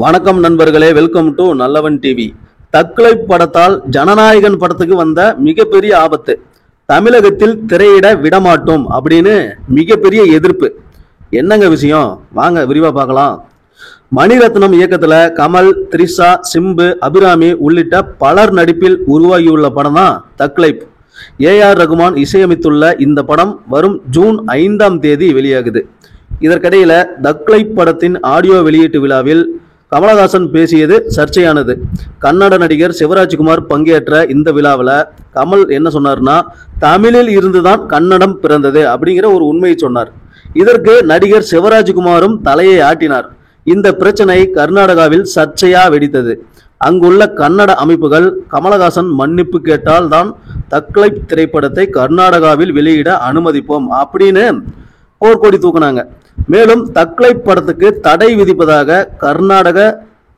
வணக்கம் நண்பர்களே, welcome to நல்லவன் டிவி. தக்லை படத்தால் ஜனநாயகன் படத்துக்கு வந்த மிகப்பெரிய ஆபத்து. தமிழகத்தில் திரையிட விடமாட்டோம் அப்படின்னு மிகப்பெரிய எதிர்ப்பு. என்னங்க விஷயம், வாங்க விரிவா பார்க்கலாம். மணிரத்னம் இயக்கத்துல கமல், த்ரிஷா, சிம்பு, அபிராமி உள்ளிட்ட பலர் நடிப்பில் உருவாகியுள்ள படம் தான் தக்லை. ஏஆர் ரகுமான் இசையமைத்துள்ள இந்த படம் வரும் ஜூன் 5ஆம் தேதி வெளியாகுது. இதற்கிடையில தக்லை படத்தின் ஆடியோ வெளியீட்டு விழாவில் கமலஹாசன் பேசியது சர்ச்சையானது. கன்னட நடிகர் சிவராஜ்குமார் பங்கேற்ற இந்த விழாவில் கமல் என்ன சொன்னார்னா, தமிழில் இருந்துதான் கன்னடம் பிறந்தது அப்படிங்கிற ஒரு உண்மையை சொன்னார். இதற்கு நடிகர் சிவராஜ்குமாரும் தலையை ஆட்டினார். இந்த பிரச்சனை கர்நாடகாவில் சர்ச்சையா வெடித்தது. அங்குள்ள கன்னட அமைப்புகள் கமலஹாசன் மன்னிப்பு கேட்டால் தான் தக்லை திரைப்படத்தை கர்நாடகாவில் வெளியிட அனுமதிப்போம் அப்படின்னு போர்க்கொடி தூக்குனாங்க. மேலும் தக்லை படத்துக்கு தடை விதிப்பதாக கர்நாடக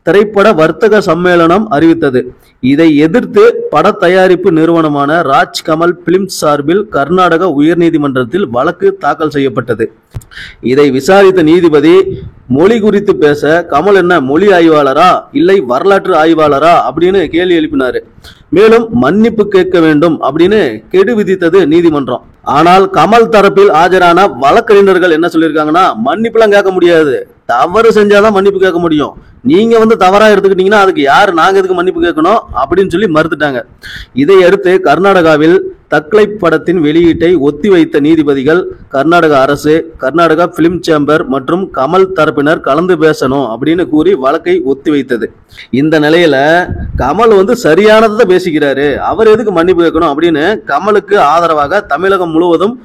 திரைப்பட வர்த்தக சம்மேளனம் அறிவித்தது. இதை எதிர்த்து பட தயாரிப்பு நிறுவனமான ராஜ் கமல் பிலிம்ஸ் சார்பில் கர்நாடக உயர்நீதிமன்றத்தில் வழக்கு தாக்கல் செய்யப்பட்டது. இதை விசாரித்த நீதிபதி மொழி குறித்து பேச கமல் என்ன மொழி ஆய்வாளரா இல்லை வரலாற்று ஆய்வாளரா அப்படின்னு கேள்வி எழுப்பினாரு. மேலும் மன்னிப்பு கேட்க வேண்டும் அப்படின்னு கெடு விதித்தது நீதிமன்றம். ஆனால் கமல் தரப்பில் ஆஜரான வழக்கறிஞர்கள் என்ன சொல்லியிருக்காங்கன்னா, மன்னிப்புலாம் கேட்க முடியாது, தவறு செஞ்சாதான் மன்னிப்பு கேட்க முடியும், நீங்க தவறா எடுத்துக்கிட்டீங்கன்னா அதுக்கு யாரு, நாங்க எதுக்கு மன்னிப்பு கேட்கணும் அப்படின்னு சொல்லி மறுத்துட்டாங்க. இதையடுத்து கர்நாடகாவில் தக்லை படத்தின் வெளியீட்டை ஒத்திவைத்த நீதிபதிகள் கர்நாடக அரசு, கர்நாடகா பிலிம் சேம்பர் மற்றும் கமல் தரப்பினர் கலந்து பேசணும் அப்படின்னு கூறி வழக்கை ஒத்திவைத்தது. இந்த நிலையில கமல் சரியானதை பேசிக்கிறாரு, அவர் எதுக்கு மன்னிப்பு கேட்கணும் அப்படின்னு கமலுக்கு ஆதரவாக தமிழகம் முழுவதும்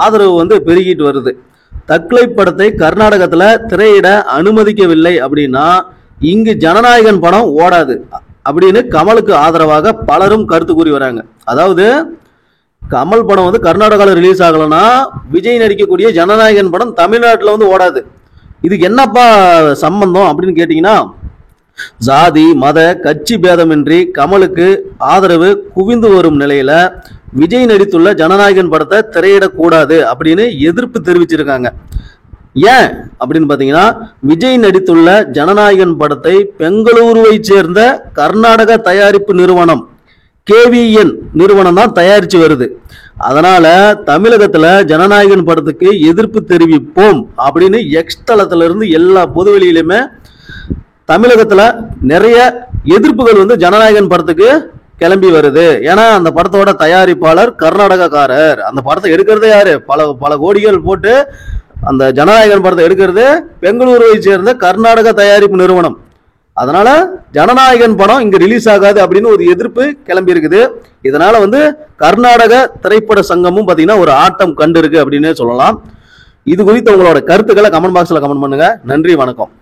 ஆதரவு பெருகிட்டு வருது. தக்லை படத்தை கர்நாடகத்துல திரையிட அனுமதிக்கவில்லை அப்படின்னா இங்கு ஜனநாயகன் படம் ஓடாது அப்படின்னு கமலுக்கு ஆதரவாக பலரும் கருத்து கூறி வராங்க. அதாவது கமல் படம் கர்நாடகாவில் ரிலீஸ் ஆகலன்னா விஜய் நடிக்கக்கூடிய ஜனநாயகன் படம் தமிழ்நாட்டில் ஓடாது. இதுக்கு என்னப்பா சம்பந்தம் அப்படின்னு கேட்டீங்கன்னா, ஜாதி மத கட்சி பேதமின்றி கமலுக்கு ஆதரவு குவிந்து வரும் நிலையில விஜய் நடித்துள்ள ஜனநாயகன் படத்தை திரையிடக்கூடாது அப்படின்னு எதிர்ப்பு தெரிவிச்சிருக்காங்க. ஏன் அப்படின்னு பாத்தீங்கன்னா, விஜய் நடித்துள்ள ஜனநாயகன் படத்தை பெங்களூருவை சேர்ந்த கர்நாடக தயாரிப்பு நிறுவனம் KVN நிறுவனம் தான் தயாரிச்சு வருது. அதனால தமிழகத்துல ஜனநாயகன் படத்துக்கு எதிர்ப்பு தெரிவிப்போம் அப்படின்னு எக்ஸ் தளத்துல இருந்து எல்லா பொதுவெளியிலுமே தமிழகத்துல நிறைய எதிர்ப்புகள் ஜனநாயகன் படத்துக்கு கிளம்பி வருது. ஏன்னா அந்த படத்தோட தயாரிப்பாளர் கர்நாடகக்காரர். அந்த படத்தை எடுக்கிறதே யாரு, பல கோடிகள் போட்டு அந்த ஜனநாயகன் படத்தை எடுக்கிறது பெங்களூருவை சேர்ந்த கர்நாடக தயாரிப்பு நிறுவனம். அதனால ஜனநாயகன் படம் இங்க ரிலீஸ் ஆகாது அப்படின்னு ஒரு எதிர்ப்பு கிளம்பி இருக்குது. இதனால கர்நாடக திரைப்பட சங்கமும் பாத்தீங்கன்னா ஒரு ஆட்டம் கண்டு இருக்கு அப்படின்னு சொல்லலாம். இது குறித்து உங்களோட கருத்துக்களை கமெண்ட் பாக்ஸ்ல கமெண்ட் பண்ணுங்க. நன்றி, வணக்கம்.